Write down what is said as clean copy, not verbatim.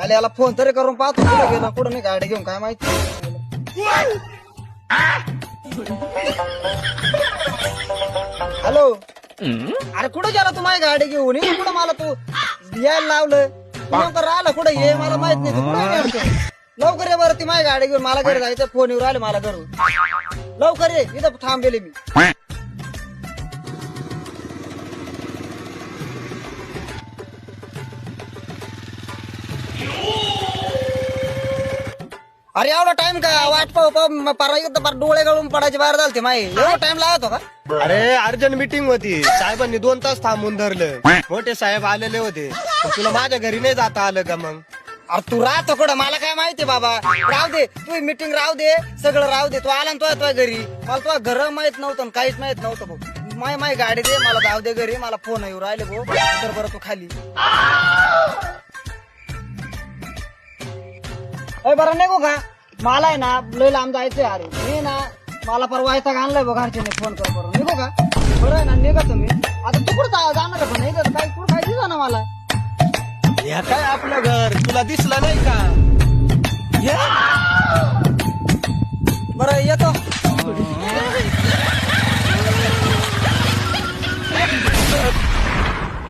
आले याला फोन तरी करून पाहतो कुठं गेला कुठं नाही गाडी घेऊन काय माहिती. हॅलो अरे कुठं गेला तू माझी गाडी घेऊन ये कुठं मला तू यायला लावलं नेमकं राहिलं कुठं ये मला माहित नाही तू कुठं आहे नेमकं? लवकर ये बरं ती माझी गाडी घेऊन मला घरी जायचं फोन येऊन राहिले मला घरून लवकर ये इथं थांबलेले मी. अरे एवढा टाइम का वाट पाहू पारा डोळे गळून पडायचे बाहेर झालते माही एवढा टाइम लागतो का. अरे अर्जंट मीटिंग होती साहेबांनी 2 तास थांबून धरलं. मोठे साहेब आलेले होते पण तुला माझ्या घरी नाही जाता आलं का मग. अरे तू राहतो कुठं मला काय माहिती बाबा राहू दे तू मीटिंग राहू दे सगळं राहू दे तू आला ना तुझ्या घरी मला तुझ्या घर माहित नव्हतं आणि काहीच माहित नव्हतं भाऊ माय गाडी दे मला जाऊ दे घरी मला फोन येऊ राहिले भाऊ तर बरं तू खाली बरं नाही का मला आहे ना लय लांब जायचंय अरे मी ना मला परवा येता आणलाय बघ घरचे फोन कर बरं निघू का बरं आहे ना निघा तुम्ही आता तू कुठं जाणार पण नाही काय कुठं काय दिसा ना मला हे काय आपलं घर तुला दिसलं नाही का.